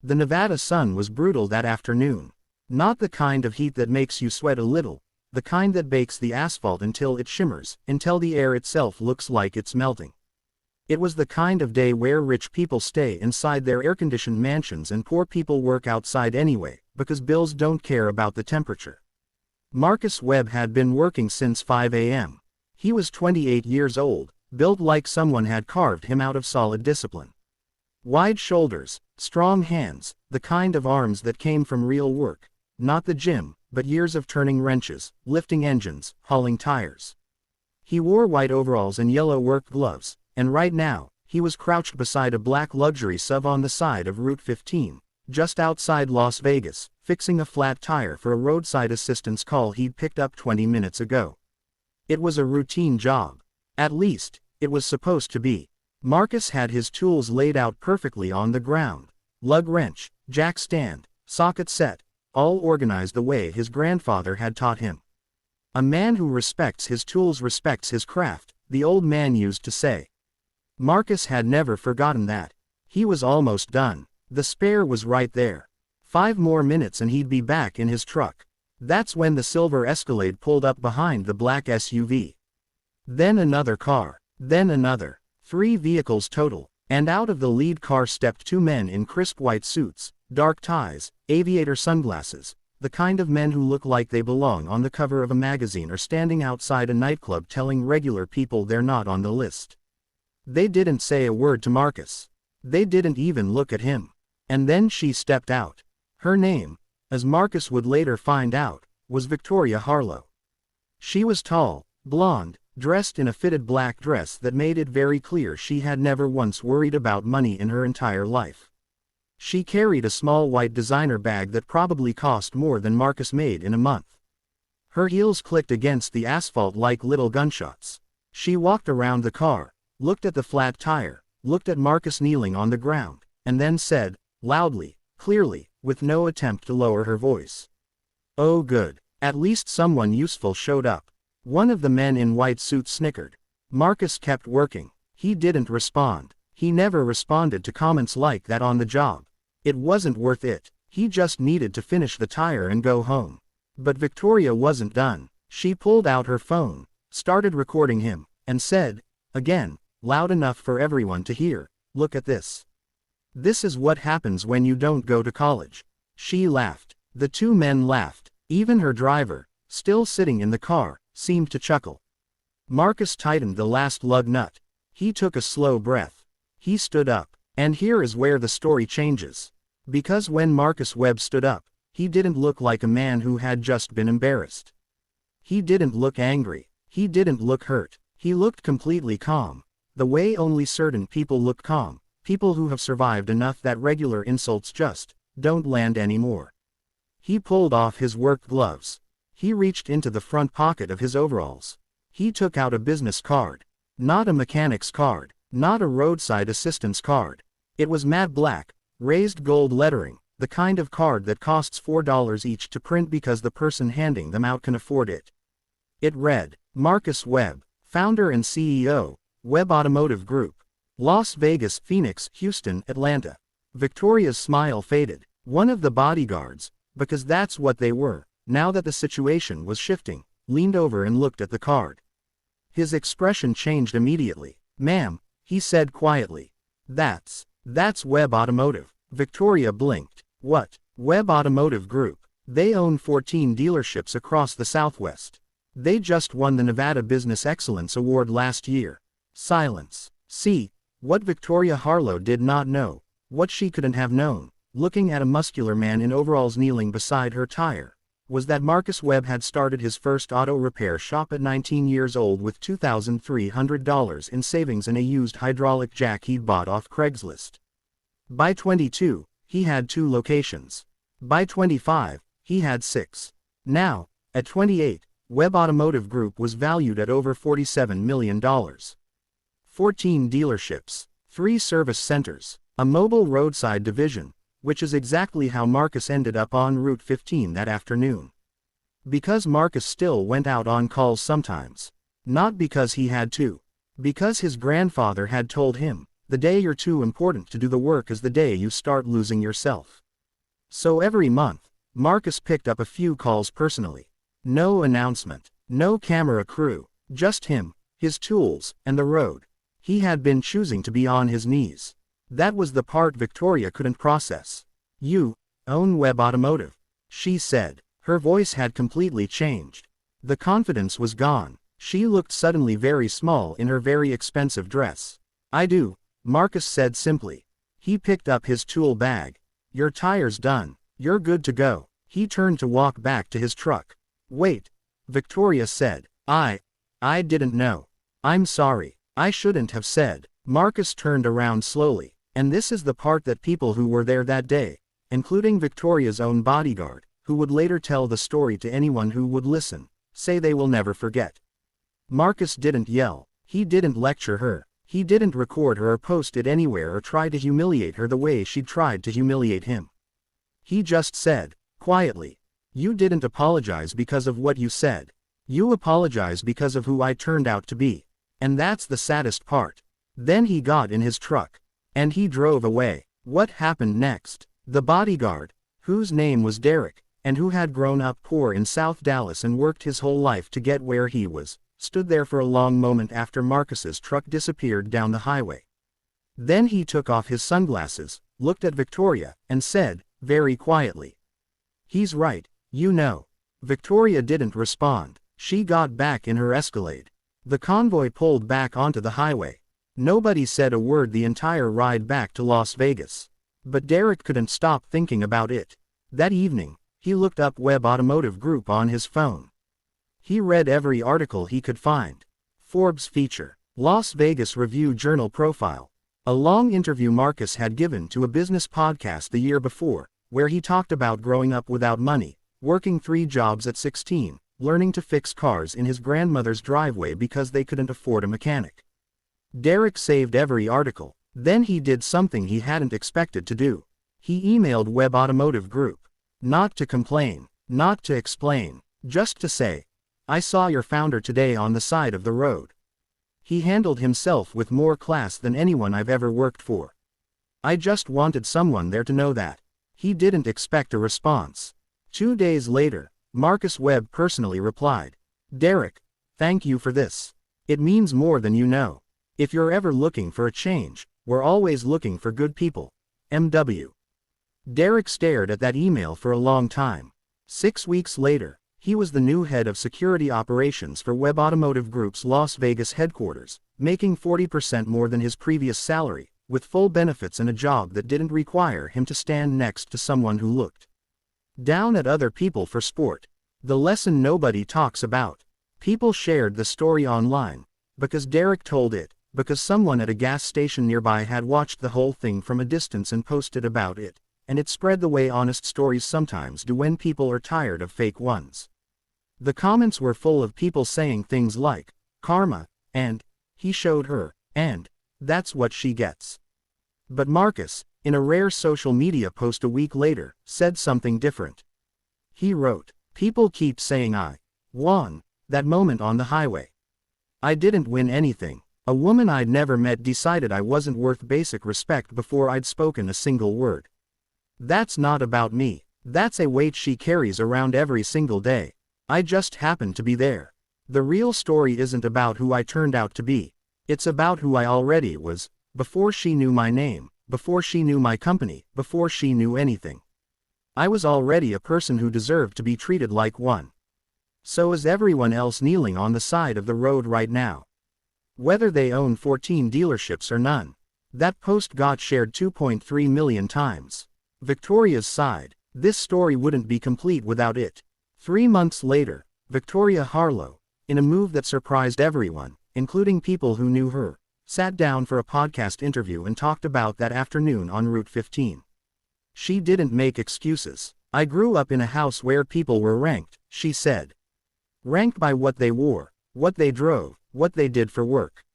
The Nevada sun was brutal that afternoon. Not the kind of heat that makes you sweat a little, the kind that bakes the asphalt until it shimmers, until the air itself looks like it's melting. It was the kind of day where rich people stay inside their air-conditioned mansions and poor people work outside anyway, because bills don't care about the temperature. Marcus Webb had been working since 5 a.m. He was 28 years old, built like someone had carved him out of solid discipline. Wide shoulders, strong hands, the kind of arms that came from real work, not the gym, but years of turning wrenches, lifting engines, hauling tires. He wore white overalls and yellow work gloves, and right now, he was crouched beside a black luxury sub on the side of Route 15, just outside Las Vegas, fixing a flat tire for a roadside assistance call he'd picked up 20 minutes ago. It was a routine job. At least, it was supposed to be. Marcus had his tools laid out perfectly on the ground. Lug wrench, jack stand, socket set, all organized the way his grandfather had taught him. A man who respects his tools respects his craft, the old man used to say. Marcus had never forgotten that. He was almost done. The spare was right there. 5 more minutes and he'd be back in his truck. That's when the silver Escalade pulled up behind the black SUV. Then another car. Then another. 3 vehicles total. And out of the lead car stepped 2 men in crisp white suits, dark ties, aviator sunglasses, the kind of men who look like they belong on the cover of a magazine or standing outside a nightclub telling regular people they're not on the list. They didn't say a word to Marcus. They didn't even look at him. And then she stepped out. Her name, as Marcus would later find out, was Victoria Harlow. She was tall, blonde, dressed in a fitted black dress that made it very clear she had never once worried about money in her entire life. She carried a small white designer bag that probably cost more than Marcus made in a month. Her heels clicked against the asphalt like little gunshots. She walked around the car, looked at the flat tire, looked at Marcus kneeling on the ground, and then said, loudly, clearly, with no attempt to lower her voice, "Oh good, at least someone useful showed up." One of the men in white suits snickered. Marcus kept working. He didn't respond. He never responded to comments like that on the job. It wasn't worth it. He just needed to finish the tire and go home. But Victoria wasn't done. She pulled out her phone, started recording him, and said, again, loud enough for everyone to hear, "Look at this. This is what happens when you don't go to college." She laughed. The 2 men laughed. Even her driver, still sitting in the car, seemed to chuckle. Marcus tightened the last lug nut. He took a slow breath. He stood up. And here is where the story changes. Because when Marcus Webb stood up, he didn't look like a man who had just been embarrassed. He didn't look angry. He didn't look hurt. He looked completely calm. The way only certain people look calm, people who have survived enough that regular insults just don't land anymore. He pulled off his work gloves. He reached into the front pocket of his overalls. He took out a business card. Not a mechanic's card. Not a roadside assistance card. It was matte black, raised gold lettering, the kind of card that costs $4 each to print because the person handing them out can afford it. It read, Marcus Webb, founder and CEO, Webb Automotive Group. Las Vegas, Phoenix, Houston, Atlanta. Victoria's smile faded. One of the bodyguards, because that's what they were, now that the situation was shifting, leaned over and looked at the card. His expression changed immediately. "Ma'am," he said quietly. That's Webb Automotive." Victoria blinked. "What?" "Webb Automotive Group. They own 14 dealerships across the Southwest. They just won the Nevada Business Excellence Award last year." Silence. See, what Victoria Harlow did not know, what she couldn't have known, looking at a muscular man in overalls kneeling beside her tire, was that Marcus Webb had started his first auto repair shop at 19 years old with $2,300 in savings and a used hydraulic jack he'd bought off Craigslist. By 22, he had 2 locations. By 25, he had 6. Now, at 28, Webb Automotive Group was valued at over $47 million. 14 dealerships, 3 service centers, a mobile roadside division, which is exactly how Marcus ended up on Route 15 that afternoon. Because Marcus still went out on calls sometimes. Not because he had to. Because his grandfather had told him, The day you're too important to do the work is the day you start losing yourself. So every month, Marcus picked up a few calls personally. No announcement, no camera crew, just him, his tools, and the road. He had been choosing to be on his knees. That was the part Victoria couldn't process. "You own Webb Automotive," she said. Her voice had completely changed. The confidence was gone. She looked suddenly very small in her very expensive dress. "I do," Marcus said simply. He picked up his tool bag. "Your tire's done. You're good to go." He turned to walk back to his truck. "Wait," Victoria said. I didn't know. I'm sorry. I shouldn't have said." Marcus turned around slowly. And this is the part that people who were there that day, including Victoria's own bodyguard, who would later tell the story to anyone who would listen, say they will never forget. Marcus didn't yell. He didn't lecture her. He didn't record her or post it anywhere or try to humiliate her the way she'd tried to humiliate him. He just said, quietly, "You didn't apologize because of what you said. You apologized because of who I turned out to be. And that's the saddest part." Then he got in his truck. And he drove away. What happened next? The bodyguard, whose name was Derek, and who had grown up poor in South Dallas and worked his whole life to get where he was, stood there for a long moment after Marcus's truck disappeared down the highway. Then he took off his sunglasses, looked at Victoria, and said, very quietly, "He's right, you know." Victoria didn't respond. She got back in her Escalade. The convoy pulled back onto the highway. Nobody said a word the entire ride back to Las Vegas. But Derek couldn't stop thinking about it. That evening, he looked up Webb Automotive Group on his phone. He read every article he could find. Forbes feature, Las Vegas Review-Journal profile. A long interview Marcus had given to a business podcast the year before, where he talked about growing up without money, working 3 jobs at 16, learning to fix cars in his grandmother's driveway because they couldn't afford a mechanic. Derek saved every article. Then he did something he hadn't expected to do. He emailed Webb Automotive Group. Not to complain, not to explain, just to say, "I saw your founder today on the side of the road. He handled himself with more class than anyone I've ever worked for. I just wanted someone there to know that." He didn't expect a response. 2 days later, Marcus Webb personally replied, "Derek, thank you for this. It means more than you know. If you're ever looking for a change, we're always looking for good people. M.W." Derek stared at that email for a long time. 6 weeks later, he was the new head of security operations for Webb Automotive Group's Las Vegas headquarters, making 40% more than his previous salary, with full benefits and a job that didn't require him to stand next to someone who looked down at other people for sport. The lesson nobody talks about. People shared the story online, because Derek told it, because someone at a gas station nearby had watched the whole thing from a distance and posted about it, and it spread the way honest stories sometimes do when people are tired of fake ones. The comments were full of people saying things like, "Karma," and, "He showed her," and, "That's what she gets." But Marcus, in a rare social media post a week later, said something different. He wrote, "People keep saying I won that moment on the highway. I didn't win anything. A woman I'd never met decided I wasn't worth basic respect before I'd spoken a single word. That's not about me. That's a weight she carries around every single day. I just happened to be there. The real story isn't about who I turned out to be. It's about who I already was, before she knew my name, before she knew my company, before she knew anything. I was already a person who deserved to be treated like one. So is everyone else kneeling on the side of the road right now. Whether they own 14 dealerships or none." That post got shared 2.3 million times. Victoria's side. This story wouldn't be complete without it. 3 months later, Victoria Harlow, in a move that surprised everyone, including people who knew her, sat down for a podcast interview and talked about that afternoon on Route 15. She didn't make excuses. "I grew up in a house where people were ranked," she said. "Ranked by what they wore, what they drove, what they did for work.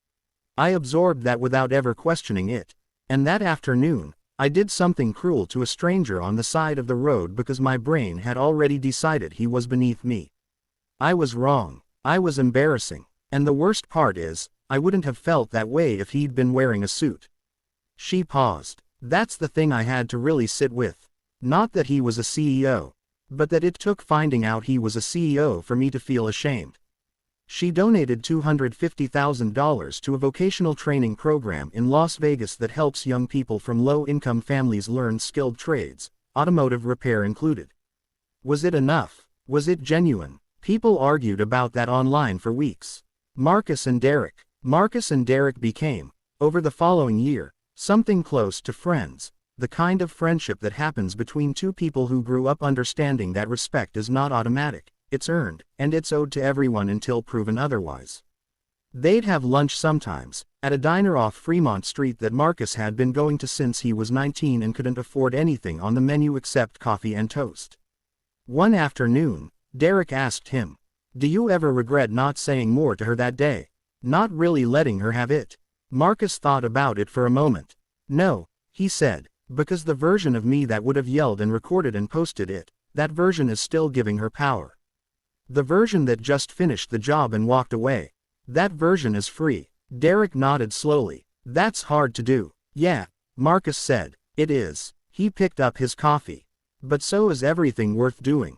I absorbed that without ever questioning it. And that afternoon, I did something cruel to a stranger on the side of the road because my brain had already decided he was beneath me. I was wrong. I was embarrassing. And the worst part is, I wouldn't have felt that way if he'd been wearing a suit. She paused. That's the thing I had to really sit with. Not that he was a CEO. But that it took finding out he was a CEO for me to feel ashamed. She donated $250,000 to a vocational training program in Las Vegas that helps young people from low-income families learn skilled trades, automotive repair included. Was it enough? Was it genuine? People argued about that online for weeks. Marcus and Derek became, over the following year, something close to friends, the kind of friendship that happens between two people who grew up understanding that respect is not automatic, it's earned, and it's owed to everyone until proven otherwise. They'd have lunch sometimes, at a diner off Fremont Street that Marcus had been going to since he was 19 and couldn't afford anything on the menu except coffee and toast. One afternoon, Derek asked him, "Do you ever regret not saying more to her that day? Not really letting her have it?" Marcus thought about it for a moment. "No," he said, "because the version of me that would have yelled and recorded and posted it, that version is still giving her power. The version that just finished the job and walked away, that version is free." Derek nodded slowly. "That's hard to do." "Yeah," Marcus said, "it is." He picked up his coffee. "But so is everything worth doing."